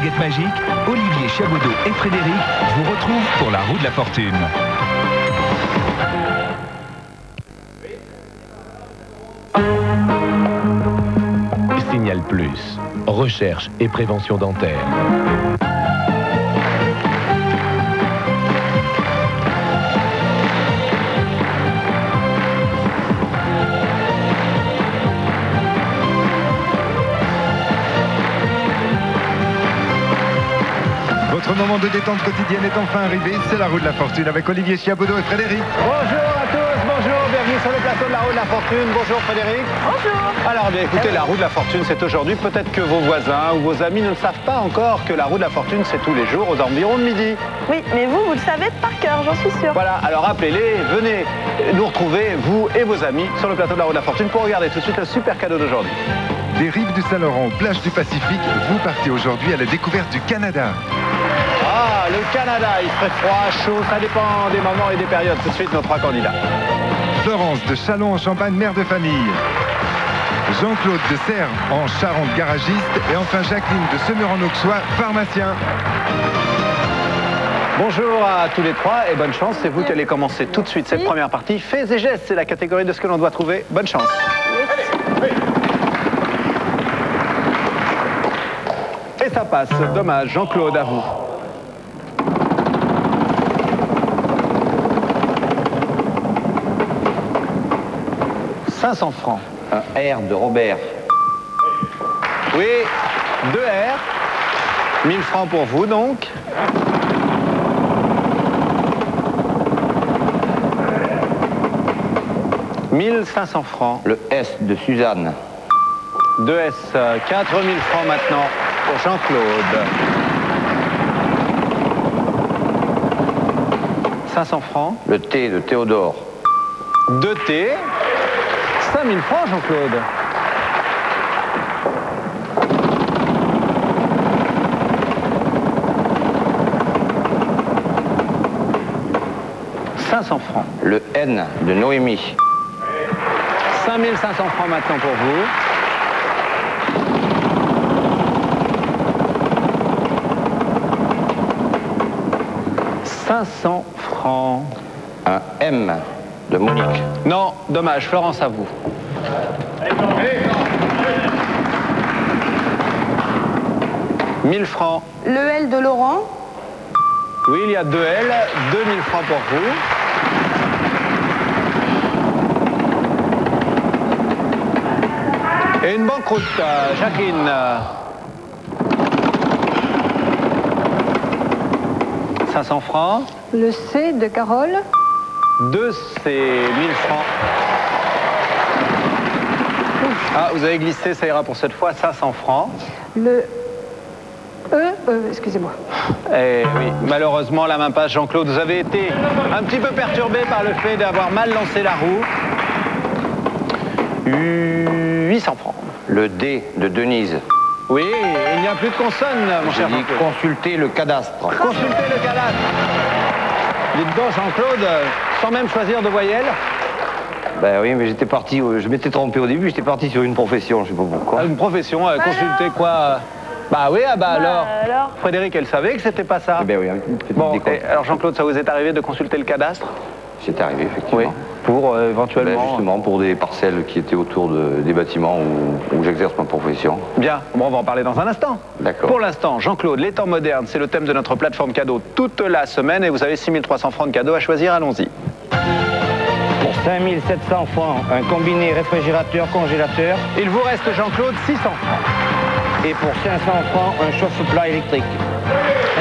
baguette magique, Olivier Chabaudot et Frédéric vous retrouvent pour la roue de la fortune. Signal Plus, recherche et prévention dentaire. Votre moment de détente quotidienne est enfin arrivé, c'est la roue de la fortune avec Olivier Chabaudot et Frédéric. Bonjour à tous, bonjour, bienvenue sur le plateau de la roue de la fortune. Bonjour Frédéric. Bonjour. Alors bien écoutez, la roue de la fortune c'est aujourd'hui. Peut-être que vos voisins ou vos amis ne savent pas encore que la roue de la fortune c'est tous les jours aux environs de midi. Oui, mais vous le savez par cœur, j'en suis sûre. Voilà, alors appelez-les, venez nous retrouver, vous et vos amis, sur le plateau de la roue de la fortune pour regarder tout de suite le super cadeau d'aujourd'hui. Des rives du Saint-Laurent aux plages du Pacifique, vous partez aujourd'hui à la découverte du Canada. Ah, le Canada, il ferait froid, chaud, ça dépend des moments et des périodes. Tout de suite, nos trois candidats. Florence de Châlons-en-Champagne, mère de famille. Jean-Claude de Serres en Charente, garagiste. Et enfin Jacqueline de Semur-en-Auxois, pharmacien. Bonjour à tous les trois et bonne chance. C'est vous qui allez commencer tout de suite cette première partie. Faits et gestes, c'est la catégorie de ce que l'on doit trouver. Bonne chance. Et ça passe. Dommage. Jean-Claude, à vous. « 500 francs. Un R de Robert. Oui, 2 R. 1000 francs pour vous, donc. « 1500 francs. Le S de Suzanne. 2 S. 4000 francs maintenant pour Jean-Claude. 500 francs. Le T de Théodore. 2 T. 5000 francs, Jean-Claude. « 500 francs. Le N de Noémie. 5500 francs maintenant pour vous. « 500 francs. Un M de Monique. Non, dommage. Florence, à vous. 1000 francs. Le L de Laurent. Oui, il y a 2 L. 2000 francs pour vous. Et une banqueroute, Jacqueline. 500 francs. Le C de Carole. 2 C, 1000 francs. Ah, vous avez glissé, ça ira pour cette fois, 500 francs. Le excusez-moi. Eh oui, malheureusement, la main passe, Jean-Claude. Vous avez été un petit peu perturbé par le fait d'avoir mal lancé la roue. 800 francs. Le D de Denise. Oui, il n'y a plus de consonne, mon cher J'ai dit Jean-Claude. consulter le cadastre. Consultez le cadastre. Dites donc, Jean-Claude, sans même choisir de voyelle. Ben oui, mais j'étais parti, je m'étais trompé au début, j'étais parti sur une profession, je sais pas pourquoi. Une profession, consulter quoi Bah oui, alors. Frédéric, elle savait que c'était pas ça. Eh ben oui, une petite Bon, décote. alors Jean-Claude, ça vous est arrivé de consulter le cadastre? C'est arrivé, effectivement. Oui. Pour éventuellement. Ben, justement, pour des parcelles qui étaient autour des bâtiments où j'exerce ma profession. Bien, bon, on va en parler dans un instant. D'accord. Pour l'instant, Jean-Claude, les temps modernes, c'est le thème de notre plateforme cadeau toute la semaine et vous avez 6300 francs de cadeaux à choisir, allons-y. Pour 5700 francs, un combiné réfrigérateur-congélateur. Il vous reste, Jean-Claude, 600 francs. Et pour 500 francs, un chauffe-plat électrique.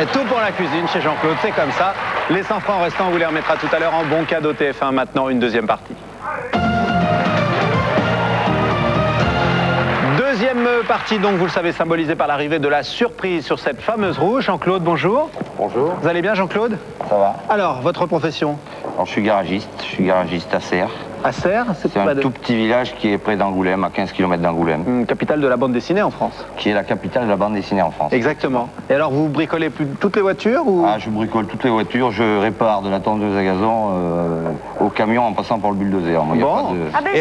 Et tout pour la cuisine chez Jean-Claude, c'est comme ça. Les 100 francs restants, on vous les remettra tout à l'heure en bon cadeau TF1. Maintenant, une deuxième partie. Deuxième partie, donc, vous le savez, symbolisée par l'arrivée de la surprise sur cette fameuse roue. Jean-Claude, bonjour. Bonjour. Vous allez bien, Jean-Claude? Ça va. Alors, votre profession? Alors, je suis garagiste à Serres. À Serres, C'est un tout petit village qui est près d'Angoulême, à 15 km d'Angoulême. Capitale de la bande dessinée en France. Qui est la capitale de la bande dessinée en France. Exactement. Et alors, vous bricolez toutes les voitures ou... Ah, je bricole toutes les voitures, je répare de la tondeuse à gazon au camion en passant par le bulldozer. Moi, y a Bon. pas de... Ah ben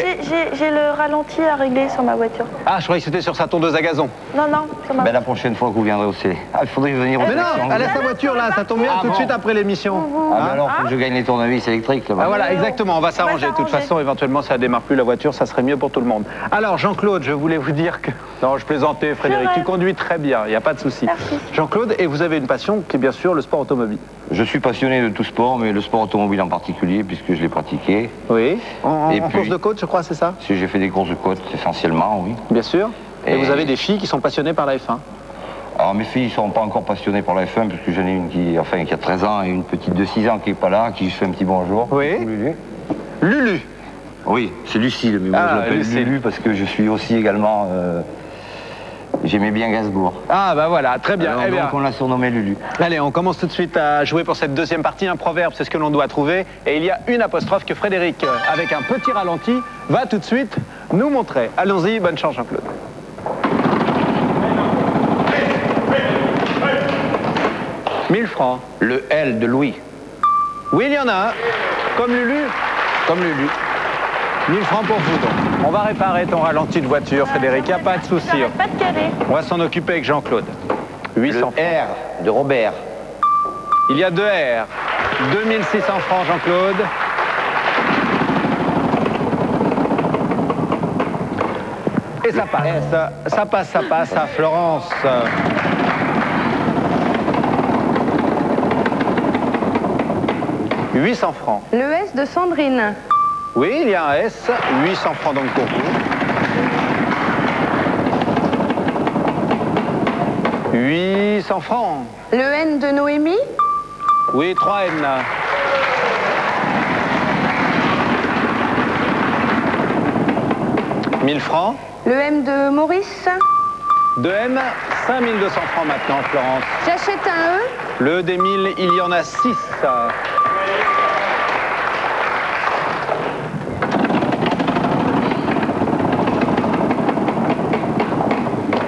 j'ai le ralenti à régler sur ma voiture. Ah, je croyais que c'était sur sa tondeuse à gazon. Non, non, sur ma Ben, la prochaine fois que vous viendrez aussi. Ah, il faudrait venir au Mais non, elle a sa voiture là, ça tombe bien tout de suite après l'émission. Ah, ben alors, faut que je gagne les tournevis électriques là-bas. Ah voilà, exactement, on va s'arranger. De toute façon, éventuellement, ça démarre plus la voiture, ça serait mieux pour tout le monde. Alors, Jean-Claude, je voulais vous dire que... Non, je plaisantais, Frédéric, tu conduis très bien, il n'y a pas de souci. Merci. Jean-Claude, et vous avez une passion qui est bien sûr le sport automobile. Je suis passionné de tout sport, mais le sport automobile en particulier, puisque je l'ai pratiqué. Oui. En Et puis- course de côte, je crois, c'est ça? Si j'ai fait des courses de côte, essentiellement, oui. Bien sûr. Et Et- vous avez des filles qui sont passionnées par la F1. Alors mes filles ne sont pas encore passionnées par la F1, puisque j'en ai une qui a 13 ans et une petite de 6 ans qui n'est pas là, qui je fais un petit bonjour. Oui. Lulu. Lulu. Oui, c'est Lucille, mais moi Ah, je l'appelle Lucille. Lulu parce que je suis aussi également... J'aimais bien Gainsbourg. Ah bah voilà, très bien. Alors, Eh bien, donc on l'a surnommé Lulu. allez, on commence tout de suite à jouer pour cette deuxième partie. Un proverbe, c'est ce que l'on doit trouver. Et il y a une apostrophe que Frédéric, avec un petit ralenti, va tout de suite nous montrer. Allons-y, bonne chance Jean-Claude. « 1000 francs. Le L de Louis. Oui, il y en a un. Comme Lulu. Comme Lulu. 1000 francs pour vous, donc. On va réparer ton ralenti de voiture, Frédéric. Il n'y a pas de souci. J'arrête pas de caler. On va s'en occuper avec Jean-Claude. Le 800 francs. R de Robert. Il y a 2 R. 2600 francs, Jean-Claude. Et ça passe. Ça passe à Florence. « 800 francs. Le S de Sandrine. Oui, il y a un S. 800 francs donc pour vous. 800 francs. Le N de Noémie. Oui, 3 N. « 1000 francs. Le M de Maurice. 2 M, 5200 francs maintenant, Florence. J'achète un E. Le des 1000, il y en a 6. «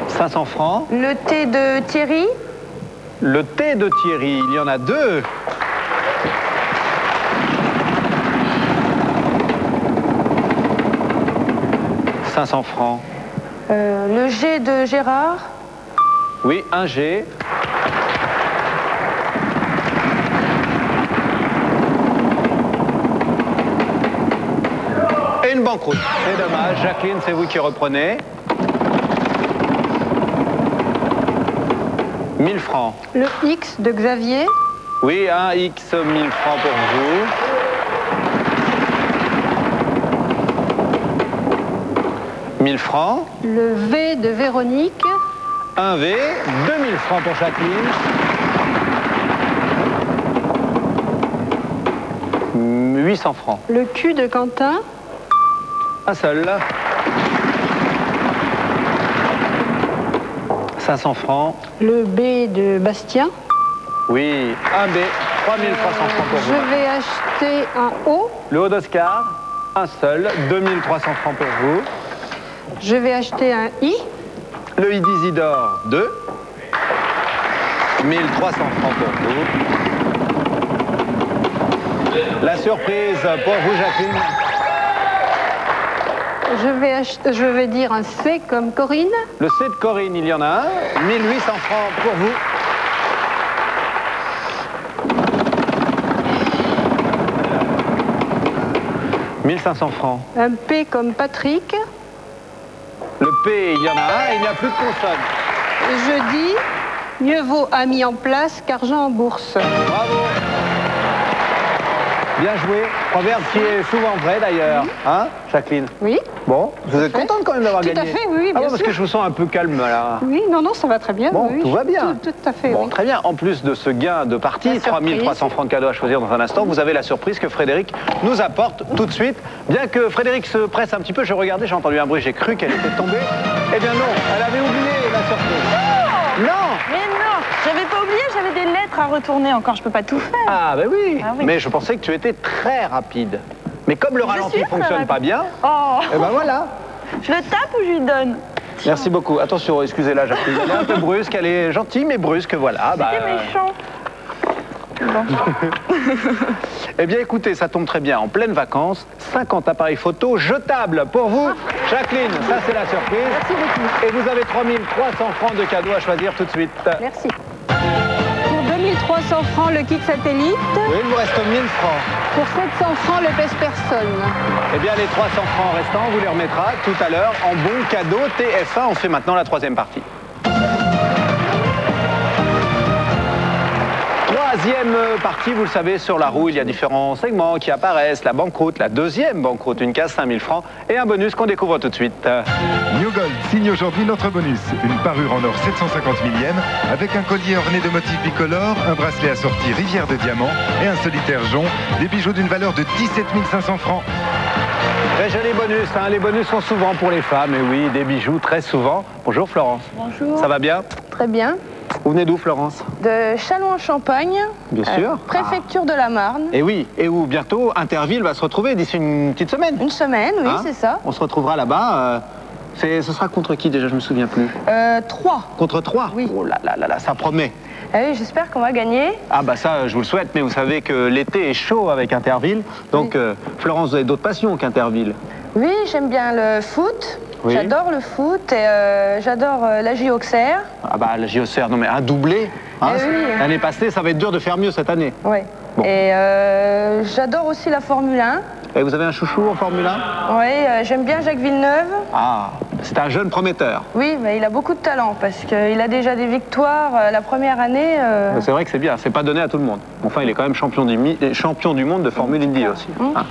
500 francs. Le T de Thierry. Le T de Thierry, il y en a 2. « 500 francs. Le G de Gérard. Oui, un G. Et une banqueroute. C'est dommage. Jacqueline, c'est vous qui reprenez. 1000 francs. Le X de Xavier. Oui, un X, 1000 francs pour vous. « 1000 francs. Le V de Véronique. Un V, 2000 francs pour Jacqueline. 800 francs. Le Q de Quentin. Un seul. 500 francs. Le B de Bastien. Oui, un B, 3300 francs pour vous. Je vais acheter un O. Le haut d'Oscar, un seul, 2300 francs pour vous. Je vais acheter un I. Le I d'Isidore, 2. 1300 francs pour vous. La surprise pour vous, Jacqueline. Je vais dire un C comme Corinne. Le C de Corinne, il y en a un. 1800 francs pour vous. « 1500 francs. Un P comme Patrick. Le P, il y en a un, il n'y a plus de consonne. Je dis, mieux vaut ami en place qu'argent en bourse. Bravo. Bien joué. Proverbe qui est souvent vrai d'ailleurs. Hein, Jacqueline? Oui. Bon, vous êtes fait. contente quand même d'avoir Tout à gagné? fait, oui, Ah bien bon, parce sûr. que je vous sens un peu calme là. Oui, non, ça va très bien. Bon, oui. tout va bien. Tout à fait, Bon, oui. très bien. En plus de ce gain de partie, La surprise. 3300 francs de cadeaux à choisir dans un instant, vous avez la surprise que Frédéric nous apporte tout de suite. Bien que Frédéric se presse un petit peu, je regardais, j'ai entendu un bruit, j'ai cru qu'elle était tombée. Eh bien non, elle avait oublié la surprise. Non. Mais non, j'avais pas oublié, j'avais des lettres à retourner encore, je peux pas tout faire. Ah ben oui. Ah oui. Mais je pensais que tu étais très rapide. Mais comme le ralenti ne fonctionne pas bien, Oh. et ben voilà. Je le tape ou je lui donne? Merci beaucoup. Attention, excusez-la, Jacqueline. Elle est un peu brusque, elle est gentille mais brusque, voilà. C'était méchant. Bon. Eh bien écoutez, ça tombe très bien. En pleine vacances, 50 appareils photo jetables pour vous. Jacqueline, ça c'est la surprise. Merci beaucoup. Et vous avez 3300 francs de cadeaux à choisir tout de suite. Merci. Pour 2300 francs, le kit satellite. Oui, il vous reste 1000 francs. Pour 700 francs, le pèse-personne. Eh bien les 300 francs restants, on vous les remettra tout à l'heure en bon cadeau TF1. On fait maintenant la troisième partie. Troisième partie, vous le savez, sur la roue, il y a différents segments qui apparaissent. La banqueroute, la deuxième banqueroute, une case 5000 francs et un bonus qu'on découvre tout de suite. New Gold signe aujourd'hui notre bonus. Une parure en or 750 millième avec un collier orné de motifs bicolores, un bracelet assorti rivière de diamants et un solitaire jonc. Des bijoux d'une valeur de 17 500 francs. Très joli bonus, hein. Les bonus sont souvent pour les femmes, et oui, des bijoux très souvent. Bonjour Florence. Bonjour. Ça va bien? Très bien. Vous venez d'où Florence? De Châlons-en-Champagne. Bien sûr. Préfecture de la Marne. Et oui, et où bientôt Interville va se retrouver d'ici une petite semaine. Une semaine, oui, Hein? c'est ça. On se retrouvera là-bas. Ce sera contre qui déjà? Je me souviens plus. 3. Contre 3? Oui. Oh là là là là, ça promet. Ah oui, j'espère qu'on va gagner. Ah bah ça, je vous le souhaite, mais vous savez que l'été est chaud avec Interville. Donc, Florence, vous avez d'autres passions qu'Interville? Oui, j'aime bien le foot. Oui. J'adore le foot et j'adore la JOxer. Ah bah la JOCR, non mais un doublé. Hein, Eh oui. L'année passée, ça va être dur de faire mieux cette année. Oui. Bon. Et j'adore aussi la Formule 1. Et vous avez un chouchou en Formule 1? Oui, j'aime bien Jacques Villeneuve. Ah, c'est un jeune prometteur. Oui, mais il a beaucoup de talent parce qu'il a déjà des victoires la première année. C'est vrai que c'est bien, c'est pas donné à tout le monde. Enfin, il est quand même champion du monde de Formule Indy aussi. Hein.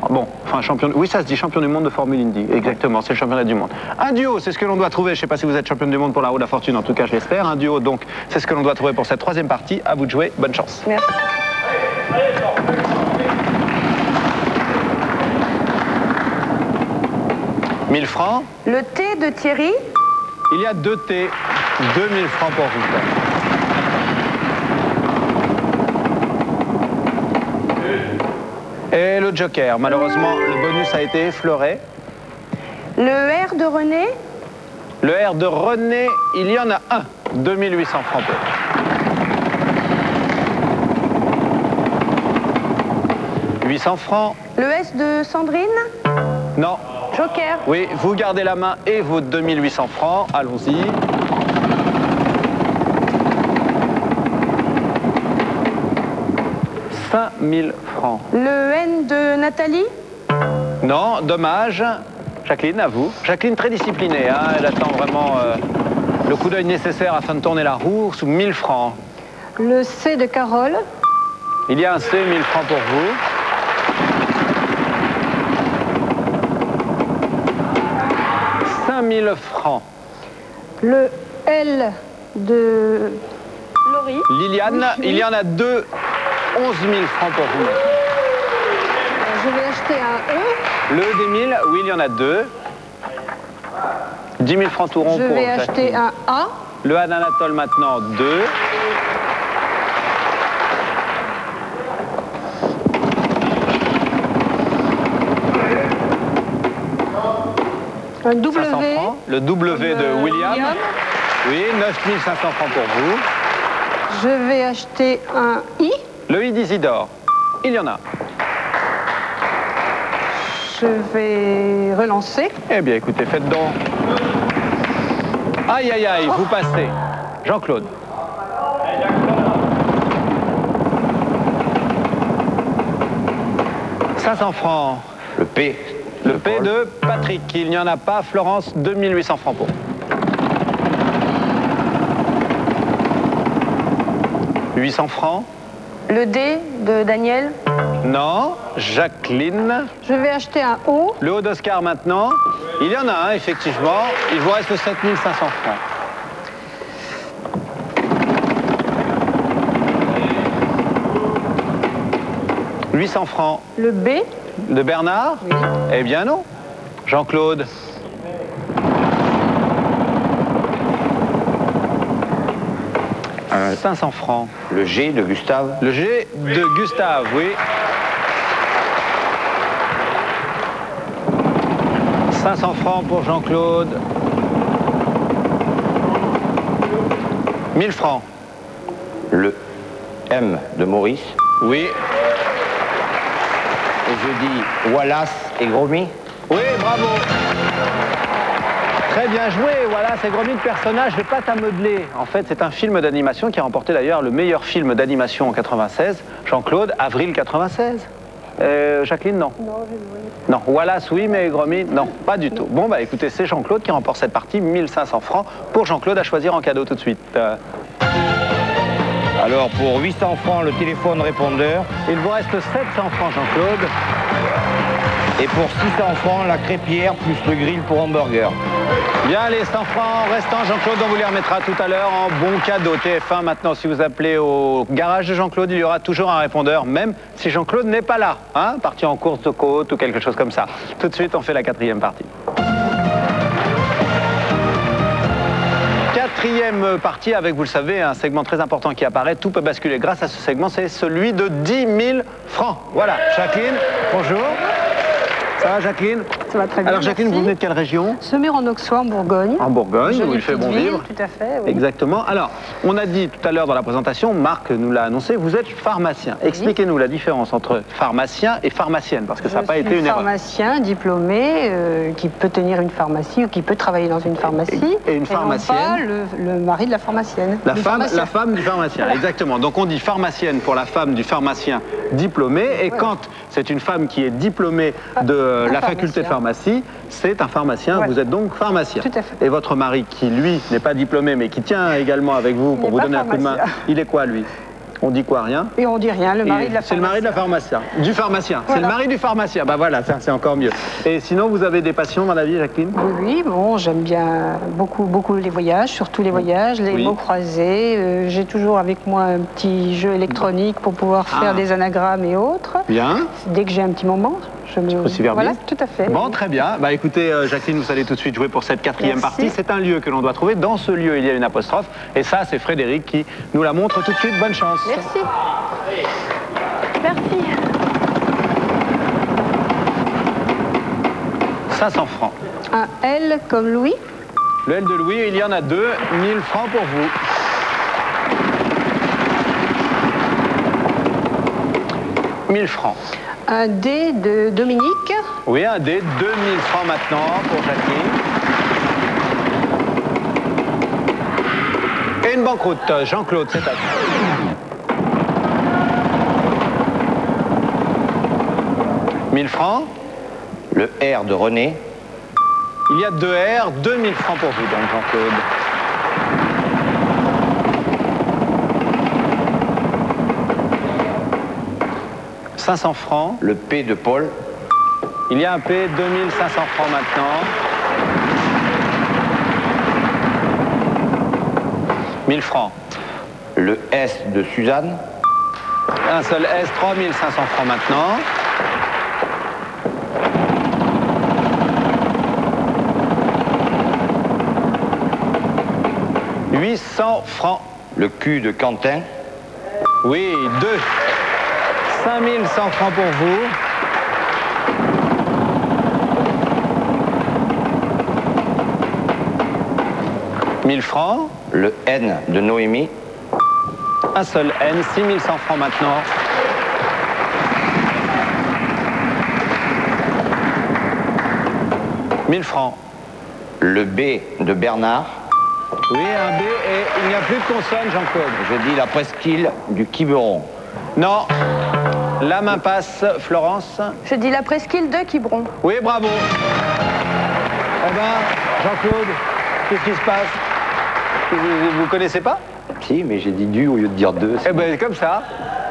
Bon, enfin, champion. Oui, ça se dit champion du monde de Formule Indy. Exactement, c'est le championnat du monde. Un duo, c'est ce que l'on doit trouver. Je sais pas si vous êtes championne du monde pour la roue de la fortune, en tout cas, je l'espère. Un duo, donc, c'est ce que l'on doit trouver pour cette troisième partie. À vous de jouer, bonne chance. Merci. 1000 francs. Le thé de Thierry. Il y a 2 T, 2000 francs pour vous. Et le joker, malheureusement, le bonus a été effleuré. Le R de René. Le R de René, il y en a un. 2800 francs pour. « 800 francs. Le S de Sandrine. Non. Joker. Oui, vous gardez la main et vos 2800 francs. Allons-y. « 5000 francs. Le N de Nathalie. Non, dommage. Jacqueline, à vous. Jacqueline, très disciplinée. Hein, elle attend vraiment le coup d'œil nécessaire afin de tourner la roue sous 1000 francs. Le C de Carole. Il y a un C, 1000 francs pour vous. « 5000 francs. Le L de Laurie. Liliane, il y en a 2. 11 000 francs pour vous. Je vais acheter un E. Le des 1000, oui, il y en a 2. 10 000 francs tout rond Je pour vais Jacqueline. acheter un A. Le Anatole maintenant, 2. Un 500 W. francs. Le W de William. Oui, 9500 francs pour vous. Je vais acheter un I. Le I d'Isidore. Il y en a. Je vais relancer. Eh bien, écoutez, faites donc. Aïe, aïe, aïe, vous passez. Jean-Claude. « 500 francs. Le P. Le P de Patrick. Il n'y en a pas. Florence, 2800 francs pour. 800 francs. Le D de Daniel. Non. Jacqueline. Je vais acheter un O. Le haut d'Oscar maintenant. Il y en a un, effectivement. Il vous reste 7500 francs. « 800 francs. Le B. De Bernard? Oui. Eh bien non. Jean-Claude. Un 500 francs. Le G de Gustave. Le G de Gustave, oui. 500 francs pour Jean-Claude. 1000 francs. Le M de Maurice. Oui. Et je dis Wallace et Gromy. Oui, bravo. Très bien joué, voilà, c'est Gromy le personnage de Pâte à modeler. En fait, c'est un film d'animation qui a remporté d'ailleurs le meilleur film d'animation en 96. Jean-Claude, avril 96. Jacqueline, non. Non, Wallace, oui, mais Gromy, non, pas du tout. Bon, bah écoutez, c'est Jean-Claude qui remporte cette partie, 1500 francs pour Jean-Claude à choisir en cadeau tout de suite. Alors pour 800 francs le téléphone répondeur. Il vous reste 700 francs, Jean-Claude. Et pour 600 francs la crêpière plus le grill pour hamburger. Bien, les 100 francs restants, Jean-Claude, on vous les remettra tout à l'heure en bon cadeau. TF1, maintenant, si vous appelez au garage de Jean-Claude, il y aura toujours un répondeur, même si Jean-Claude n'est pas là, hein, parti en course de côte ou quelque chose comme ça. Tout de suite, on fait la 4e partie. 4e partie avec, vous le savez, un segment très important qui apparaît. Tout peut basculer grâce à ce segment, c'est celui de 10 000 francs. Voilà, Jacqueline, bonjour. Ça va, Jacqueline? Ça va très bien. Alors, Jacqueline, merci. vous venez de quelle région? Semur-en-Auxois, en Bourgogne. En Bourgogne, où Jolie il fait bon petite ville, vivre. Tout à fait, oui. Exactement. Alors, on a dit tout à l'heure dans la présentation, Marc nous l'a annoncé, vous êtes pharmacien. Expliquez-nous la différence entre pharmacien et pharmacienne, parce que ça n'a pas été une erreur. Pharmacien diplômé qui peut tenir une pharmacie ou qui peut travailler dans une pharmacie. Et une pharmacienne. Et non pas le mari de la pharmacienne. La femme du pharmacien, voilà. Exactement. Donc on dit pharmacienne pour la femme du pharmacien diplômé, et quand c'est une femme qui est diplômée de la faculté de pharmacie, c'est un pharmacien, vous êtes donc pharmacien. Tout à fait. Et votre mari, qui lui n'est pas diplômé, mais qui tient également avec vous pour vous donner un coup de main, il est quoi lui? On dit quoi, rien? Et on dit rien, le mari de la pharmacie. C'est le mari de la pharmacien. Du pharmacien. Voilà. C'est le mari du pharmacien. Bah voilà, ça c'est encore mieux. Et sinon, vous avez des passions dans la vie, Jacqueline? Oui, bon, j'aime bien beaucoup les voyages, surtout les voyages, les mots croisés. J'ai toujours avec moi un petit jeu électronique pour pouvoir faire des anagrammes et autres. Bien. Dès que j'ai un petit moment, je me... Voilà, tout à fait. Bon, très bien. Bah écoutez, Jacqueline, vous allez tout de suite jouer pour cette 4e partie. C'est un lieu que l'on doit trouver. Dans ce lieu, il y a une apostrophe. Et ça, c'est Frédéric qui nous la montre tout de suite. Bonne chance. Merci. Merci. 500 francs. Un L comme Louis. Le L de Louis, il y en a 2. 1000 francs pour vous. « 1000 francs. Un D de Dominique. Oui, un D. 2000 francs maintenant pour Jacqueline. Et une banqueroute. Jean-Claude, c'est à vous. 1000 francs. Le R de René. Il y a 2 R, 2000 francs pour vous, donc Jean-Claude. « 500 francs. Le P de Paul. Il y a un P, 2500 francs maintenant. 1000 francs. Le S de Suzanne. Un seul S, 3500 francs maintenant. 800 francs. Le Q de Quentin. Oui, 2. 5100 francs pour vous. « 1000 francs. Le N de Noémie. Un seul N, 6100 francs maintenant. 1000 francs. Le B de Bernard. Oui, un B et il n'y a plus de consonne, Jean-Claude. Je dis la presqu'île du Quiberon. Non. La main passe, Florence. Je dis la presqu'île de Quiberon. Oui, bravo. Eh ben, Jean-Claude, qu'est-ce qui se passe? Vous connaissez pas? Si, mais j'ai dit du au lieu de dire deux. Eh ben, comme ça.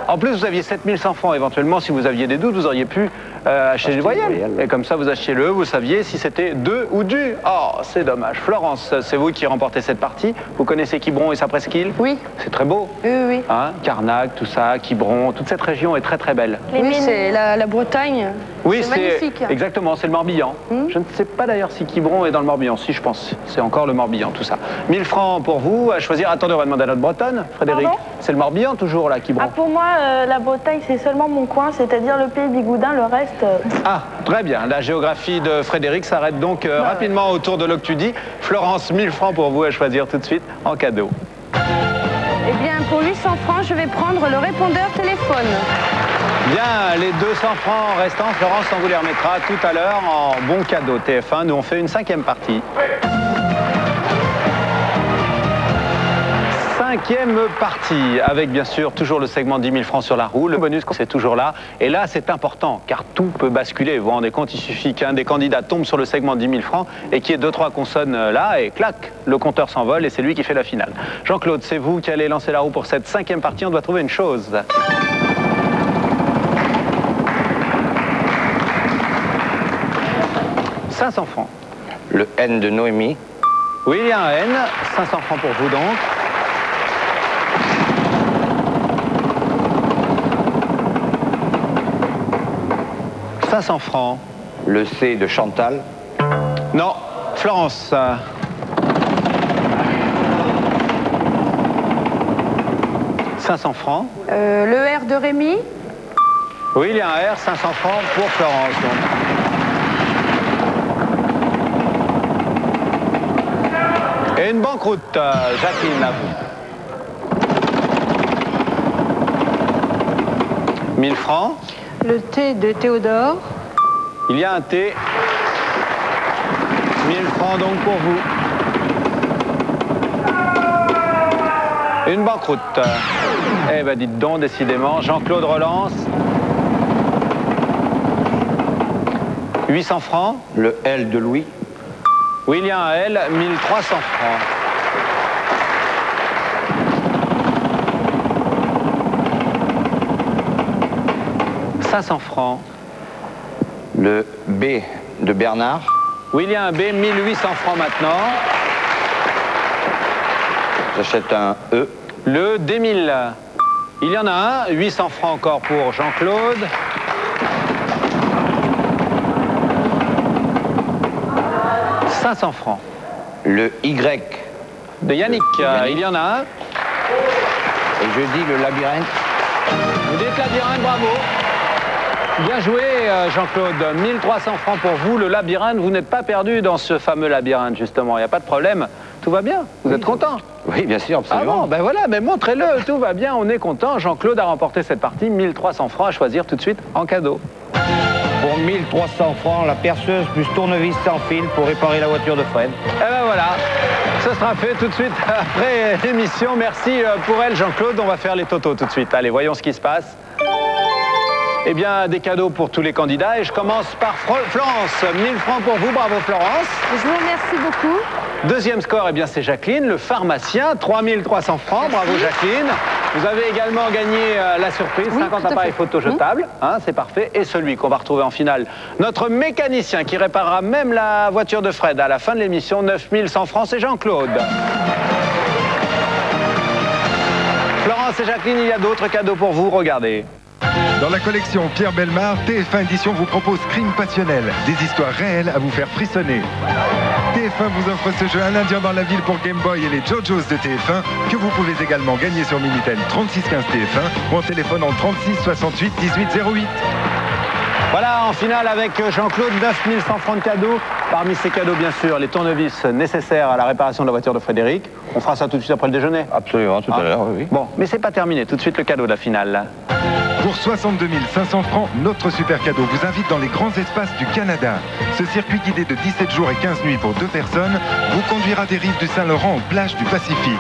En plus, vous aviez 7100 francs. Éventuellement, si vous aviez des doutes, vous auriez pu acheter des voyelles. Et comme ça, vous achetiez le, vous saviez si c'était de ou du. Oh, c'est dommage. Florence, c'est vous qui remportez cette partie. Vous connaissez Quiberon et sa presqu'île? Oui. C'est très beau. Oui. Hein, Carnac, tout ça, Quiberon, toute cette région est très très belle. Oui, c'est la Bretagne. Oui, c'est magnifique. Exactement, c'est le Morbihan. Je ne sais pas d'ailleurs si Quiberon est dans le Morbihan. Si, je pense. C'est encore le Morbihan, tout ça. 1000 francs pour vous à choisir. Attendez, on va demander à notre Bretonne, Frédéric. Pardon? C'est le Morbihan toujours, là, Quiberon. Ah, pour moi, la Bretagne, c'est seulement mon coin, c'est-à-dire le pays bigoudin, le reste... Ah, très bien. La géographie de Frédéric s'arrête donc rapidement autour de l'Octudie. Florence, 1000 francs pour vous à choisir tout de suite en cadeau. Eh bien, pour 800 francs, je vais prendre le répondeur téléphone. Bien, les 200 francs restants, Florence, on vous les remettra tout à l'heure en bon cadeau TF1. Nous, on fait une 5e partie. 5e partie, avec bien sûr toujours le segment 10 000 francs sur la roue. Le bonus, c'est toujours là. Et là, c'est important, car tout peut basculer. Vous vous rendez compte, il suffit qu'un des candidats tombe sur le segment 10 000 francs et qu'il y ait 2-3 consonnes là, et clac, le compteur s'envole et c'est lui qui fait la finale. Jean-Claude, c'est vous qui allez lancer la roue pour cette 5e partie. On doit trouver une chose. 500 francs. Le N de Noémie. Oui, il y a un N. 500 francs pour vous donc. « 500 francs. Le C de Chantal. Non, Florence. « 500 francs. Le R de Rémi. Oui, il y a un R, 500 francs pour Florence. Donc. Et une banqueroute, Jacqueline, à vous. 1000 francs. Le T de Théodore. Il y a un T. 1000 francs donc pour vous. Une banqueroute. Eh ben dites donc, décidément. Jean-Claude relance. 800 francs. Le L de Louis. Oui, il y a un L. 1300 francs. « 500 francs. Le B de Bernard. Oui, il y a un B, 1800 francs maintenant. J'achète un E. Le D1000. Il y en a un, 800 francs encore pour Jean-Claude. « 500 francs. Le Y De Yannick. Il y en a un. Et je dis le labyrinthe. Vous dites labyrinthe, bravo. Bien joué, Jean-Claude. 1300 francs pour vous. Le labyrinthe, vous n'êtes pas perdu dans ce fameux labyrinthe, justement. Il n'y a pas de problème. Tout va bien. Vous êtes content? Oui, bien sûr, absolument. Ah bon, ben voilà, ben montrez-le. Tout va bien, on est content. Jean-Claude a remporté cette partie. 1300 francs à choisir tout de suite en cadeau. Pour 1300 francs, la perceuse plus tournevis sans fil pour réparer la voiture de Fred. Et ben voilà, ce sera fait tout de suite après l'émission. Merci pour elle, Jean-Claude. On va faire les totos tout de suite. Allez, voyons ce qui se passe. Eh bien, des cadeaux pour tous les candidats. Et je commence par Florence. 1000 francs pour vous. Bravo, Florence. Je vous remercie beaucoup. Deuxième score, eh bien, c'est Jacqueline, le pharmacien. 3300 francs. Bravo, Jacqueline. Vous avez également gagné la surprise, Oui, 50 tout à appareils fait. photo jetables. Hein, c'est parfait. Et celui qu'on va retrouver en finale, notre mécanicien qui réparera même la voiture de Fred à la fin de l'émission. 9100 francs, c'est Jean-Claude. Florence et Jacqueline, il y a d'autres cadeaux pour vous. Regardez. Dans la collection Pierre Bellemare, TF1 Édition vous propose Crime Passionnel, des histoires réelles à vous faire frissonner. TF1 vous offre ce jeu Un Indien dans la ville pour Game Boy et les JoJo's de TF1, que vous pouvez également gagner sur Minitel 3615 TF1 ou en téléphonant 36 68 18 08. Voilà, en finale avec Jean-Claude, 9100 francs de cadeaux. Parmi ces cadeaux, bien sûr, les tournevis nécessaires à la réparation de la voiture de Frédéric. On fera ça tout de suite après le déjeuner. Absolument, tout à l'heure, oui. Bon, mais c'est pas terminé. Tout de suite, le cadeau de la finale. Pour 62 500 francs, notre super cadeau vous invite dans les grands espaces du Canada. Ce circuit guidé de 17 jours et 15 nuits pour 2 personnes vous conduira des rives du Saint-Laurent aux plages du Pacifique.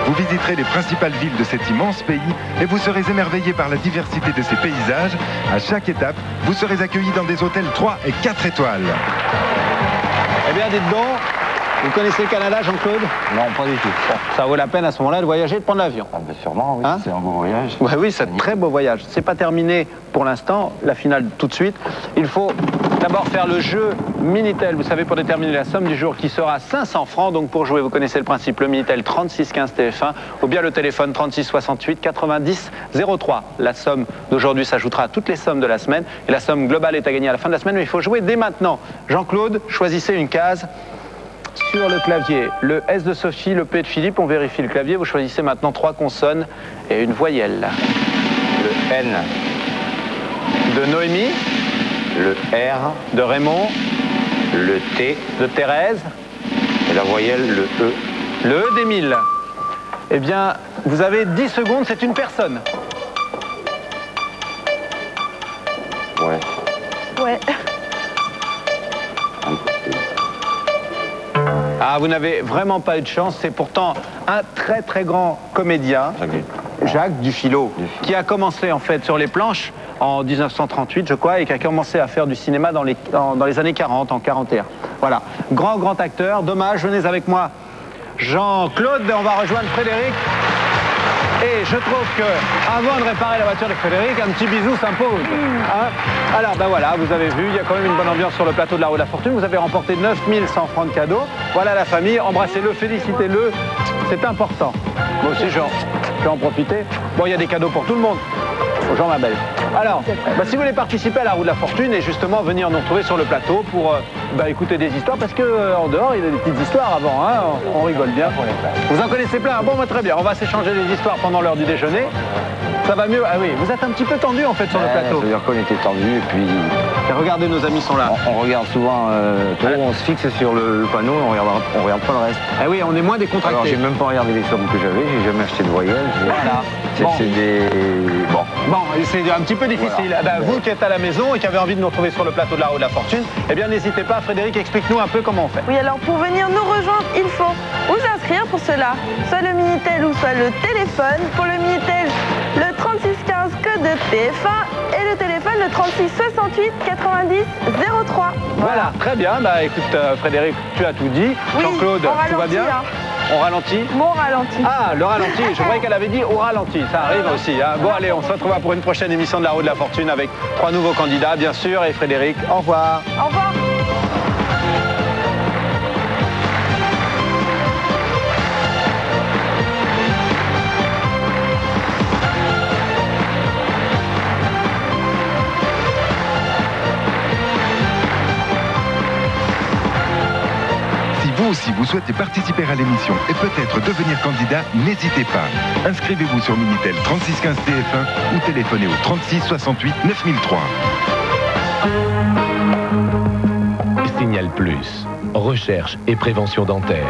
Vous visiterez les principales villes de cet immense pays et vous serez émerveillés par la diversité de ses paysages. À chaque étape, vous serez accueillis dans des hôtels 3 et 4 étoiles. Eh bien, dites donc, vous connaissez le Canada, Jean-Claude? Non, pas du tout. Bon, ça vaut la peine à ce moment-là de voyager et de prendre l'avion. Ah, ben sûrement, oui. Hein? C'est un beau voyage. Ouais, oui, c'est un très beau voyage. C'est pas terminé pour l'instant, la finale tout de suite. Il faut d'abord faire le jeu Minitel, vous savez, pour déterminer la somme du jour qui sera 500 francs. Donc pour jouer, vous connaissez le principe, le Minitel 3615 TF1 ou bien le téléphone 36 68 90 03. La somme d'aujourd'hui s'ajoutera à toutes les sommes de la semaine et la somme globale est à gagner à la fin de la semaine, mais il faut jouer dès maintenant. Jean-Claude, choisissez une case sur le clavier. Le S de Sophie, le P de Philippe, on vérifie le clavier. Vous choisissez maintenant 3 consonnes et une voyelle. Le N, De Noémie, le R, de Raymond, le T de Thérèse, et la voyelle, le E. le E d'Émile. Eh bien, vous avez 10 secondes, c'est une personne. Ouais. Ouais. Ah, vous n'avez vraiment pas eu de chance. C'est pourtant un très très grand comédien, Jacques Dufilot, qui a commencé en fait sur les planches en 1938, je crois, et qui a commencé à faire du cinéma dans les années 40, en 41. Voilà, grand acteur. Dommage, venez avec moi, Jean-Claude, on va rejoindre Frédéric. Et je trouve que, avant de réparer la voiture de Frédéric, un petit bisou s'impose. Hein? Alors, ben voilà, vous avez vu, il y a quand même une bonne ambiance sur le plateau de la Roue de la Fortune. Vous avez remporté 9100 francs de cadeaux. Voilà la famille, embrassez-le, félicitez-le. C'est important. Moi aussi, je vais en profiter. Bon, il y a des cadeaux pour tout le monde. Bonjour ma belle. Alors, si vous voulez participer à la Roue de la Fortune et justement venir nous retrouver sur le plateau pour écouter des histoires, parce qu'en dehors, il y a des petites histoires avant, hein, on rigole bien. Vous en connaissez plein? Bon, très bien, on va s'échanger des histoires pendant l'heure du déjeuner. Ça va mieux? Ah oui, vous êtes un petit peu tendu en fait sur le plateau. Ça veut dire qu'on était tendu et puis... Et regardez, nos amis sont là. On regarde souvent, on se fixe sur le panneau et on regarde pas le reste. Ah oui, on est moins décontracté. Alors j'ai même pas regardé les sommes que j'avais, j'ai jamais acheté de voyelles. Voilà. C'est des... Bon, c'est un petit peu difficile. Voilà. Ben, vous qui êtes à la maison et qui avez envie de nous retrouver sur le plateau de la Roue de la Fortune, eh bien n'hésitez pas, Frédéric, explique-nous un peu comment on fait. Oui, alors pour venir nous rejoindre, il faut vous inscrire pour cela. Soit le Minitel ou soit le téléphone. Pour le Minitel, le 3615 code de TF1 et le téléphone, le 36 68 90 03. Voilà, très bien. Bah écoute, Frédéric, tu as tout dit. Oui, Jean-Claude, tout va bien? On ralentit? Mon ralenti. Ah, le ralenti. Je croyais qu'elle avait dit au ralenti. Ça arrive aussi. Hein. Bon, allez, on se retrouvera pour une prochaine émission de la Roue de la Fortune avec 3 nouveaux candidats, bien sûr. Et Frédéric, au revoir. Au revoir. Vous aussi, vous souhaitez participer à l'émission et peut-être devenir candidat, n'hésitez pas. Inscrivez-vous sur Minitel 3615 TF1 ou téléphonez au 36 68 9003. Signal Plus, recherche et prévention dentaire.